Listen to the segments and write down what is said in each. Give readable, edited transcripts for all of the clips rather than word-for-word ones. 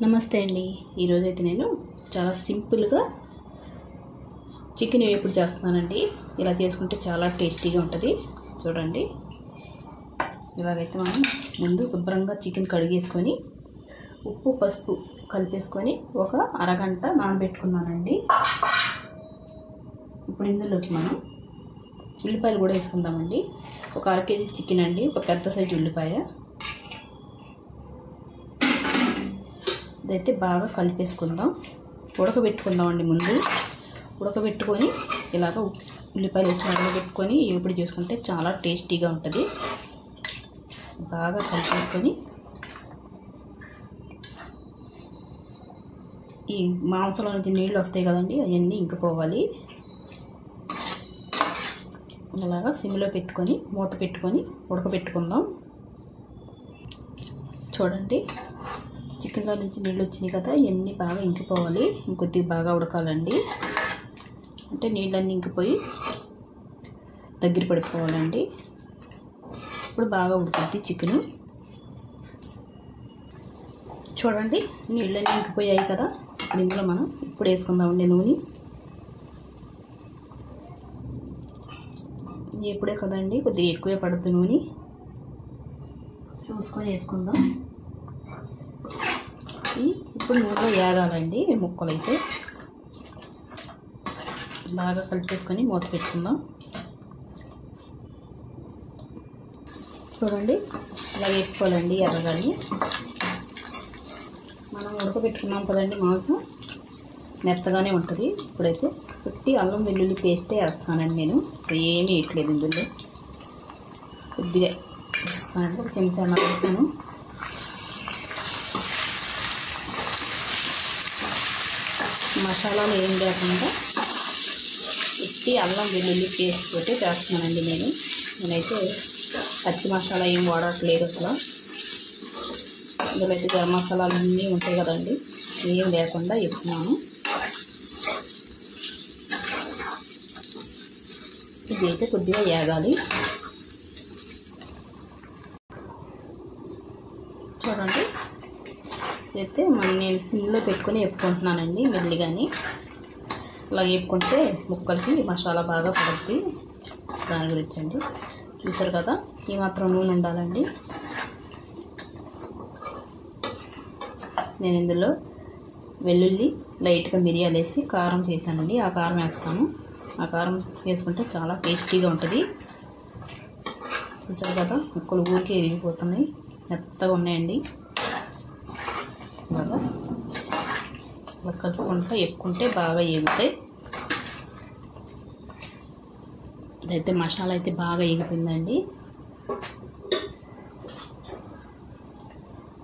నమస్తే అండి. ఈరోజు అయితే నేను చాలా సింపుల్గా చికెన్ వేపుడు చేస్తున్నానండి. ఇలా చేసుకుంటే చాలా టేస్టీగా ఉంటుంది. చూడండి, ఇలాగైతే మనం ముందు శుభ్రంగా చికెన్ కడిగేసుకొని ఉప్పు పసుపు కలిపేసుకొని ఒక అరగంట నానబెట్టుకున్నానండి. ఇప్పుడు ఇందులోకి మనం ఉల్లిపాయలు కూడా వేసుకుందామండి. ఒక అర కేజీ చికెన్ అండి, ఒక పెద్ద సైజు ఉల్లిపాయ. ఇదైతే బాగా కలిపేసుకుందాం, ఉడకబెట్టుకుందామండి. ముందు ఉడకబెట్టుకొని ఇలాగ ఉల్లిపాయలు వేసుకొని ఉడకబెట్టుకొని వేపుడు చేసుకుంటే చాలా టేస్టీగా ఉంటుంది. బాగా కలిపేసుకొని ఈ మాంసంలో నుంచి నీళ్ళు వస్తాయి కదండి, అవన్నీ ఇంకిపోవాలి. అలాగా సిమ్లో పెట్టుకొని మూత పెట్టుకొని ఉడకబెట్టుకుందాం. చూడండి, చికెన్లో నుంచి నీళ్ళు వచ్చినాయి కదా, ఇవన్నీ బాగా ఇంకిపోవాలి. ఇంకొద్దిగా బాగా ఉడకాలండి, అంటే నీళ్ళన్నీ ఇంకిపోయి దగ్గర పడిపోవాలండి. ఇప్పుడు బాగా ఉడుకుద్ది చికెను. చూడండి, నీళ్ళన్నీ ఇంకిపోయాయి కదా. ఇప్పుడు ఇందులో మనం ఇప్పుడు వేసుకుందామండి నూనె. ఇప్పుడే కదండి, కొద్దిగా ఎక్కువే పడుతుంది నూనె, చూసుకొని వేసుకుందాం. ఇప్పుడు నూనెలో వేగాలండి ముక్కలు. అయితే బాగా కలిపేసుకొని మూత పెట్టుకుందాం. చూడండి, ఇలా వేసుకోవాలండి ఎర్రగాని. మనం ఉడకబెట్టుకున్నాం కదండి, మాంసం మెత్తగానే ఉంటుంది. ఇప్పుడైతే కొద్ది అల్లం వెల్లుల్లి పేస్టే వేస్తానండి నేను, ఏమీ వేయట్లేదు ఇందులో. కొద్దిగా ఒక చెంచా వేస్తాను. మసాలాలు ఏం లేకుండా ఉట్టి అల్లం వెల్లుల్లి పేస్ట్ తోటి చేస్తున్నానండి నేనైతే పచ్చి మసాలా ఏం వాడట్లేదు అసలు. ఇందులో అయితే గరం మసాలాలు అన్నీ ఉంటాయి కదండి, ఏం లేకుండా వేస్తున్నాను. ఇది అయితే కొద్దిగా వేగాలి. చూడండి, అయితే నేను సిమ్లో పెట్టుకొని వేపుకుంటున్నానండి మెల్లిగాని. అలా వేపుకుంటే ముక్కలకి మసాలా బాగా పడుతుంది. దాని గురించి అండి. చూసారు కదా, ఈ మాత్రం నూనె ఉండాలండి. నేను ఇందులో వెల్లుల్లి లైట్గా మిరియాలు వేసి కారం చేశానండి. ఆ కారం వేస్తాను. ఆ కారం వేసుకుంటే చాలా టేస్టీగా ఉంటుంది. చూసారు కదా, ముక్కలు ఊరికే ఎరిగిపోతున్నాయి, మెత్తగా ఉన్నాయండి. బాగా ఇలా కలుపుకుంటూ ఎక్కుంటే బాగా ఎగుతాయి. ఇదైతే మసాలా అయితే బాగా ఎగిపోయిందండి.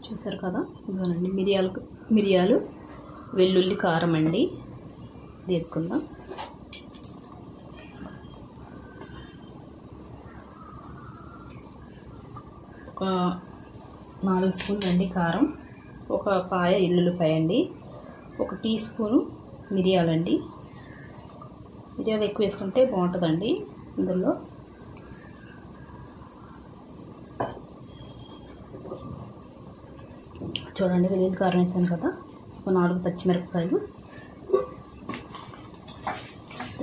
చూసారు కదా, ఇదిగోనండి మిరియాలు వెల్లుల్లి కారం అండి. వేసుకుందాం. ఒక 4 స్పూన్లు అండి కారం, ఒక పాయ ఎల్లుల్లిపాయ అండి, 1 టీ స్పూను మిరియాలండి. మిరియాలు ఎక్కువ వేసుకుంటే బాగుంటుందండి. ఇందులో చూడండి, వెల్లుల్లి కారం వేసాను కదా, ఒక 4 పచ్చిమిరపకాయలు.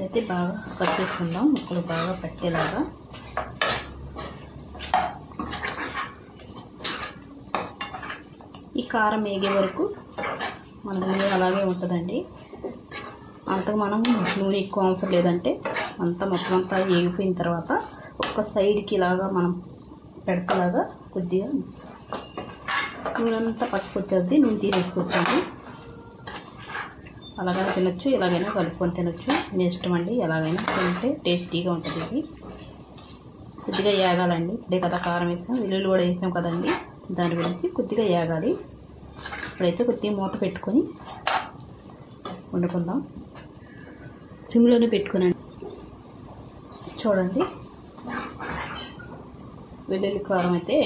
అయితే బాగా కలిపేసుకుందాం, ముక్కలు బాగా పట్టేలాగా. ఈ కారం వేగే వరకు మన నూనె అలాగే ఉంటుందండి. అంతకు మనం నూనె ఎక్కువ అవసరం లేదంటే మొత్తం అంతా వేగిపోయిన తర్వాత ఒక్క సైడ్కి ఇలాగా మనం పెడతలాగా కొద్దిగా నూనె అంతా పట్టుకొచ్చేది, నూనె తీసేసుకొచ్చాము. అలాగైనా తినొచ్చు, ఎలాగైనా కలుపుకొని తినొచ్చు, మీ ఇష్టం అండి. ఎలాగైనా తింటే టేస్టీగా ఉంటుంది. ఇది కొద్దిగా వేగాలండి. ఇప్పుడే కదా కారం వేసాం, వెల్లుల్లి కూడా వేసాం కదండి, దాని గురించి కొద్దిగా వేగాలి. ఇప్పుడైతే కొద్దిగా మూత పెట్టుకొని వండుకుందాం. సిమ్లోనే పెట్టుకునండి. చూడండి, వెల్లుల్లి కారం అయితే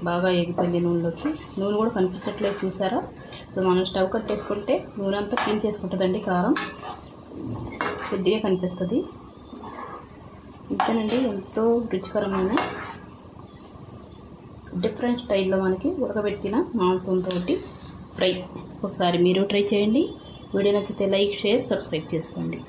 బాగా ఎగిపోయింది నూనెలోకి. నూనె కూడా కనిపించట్లేదు, చూసారా. ఇప్పుడు మనం స్టవ్ కట్టేసుకుంటే నూనె అంతా క్లీన్ చేసుకుంటుందండి. కారం కొద్దిగా కనిపిస్తుంది. ఇంతేనండి, ఎంతో రుచికరమైన డిఫరెంట్ స్టైల్లో మనకి ఉడకబెట్టిన మాంసంతో ఫ్రై ఒకసారి మీరు ట్రై చేయండి. వీడియో నచ్చితే లైక్, షేర్, సబ్స్క్రైబ్ చేసుకోండి.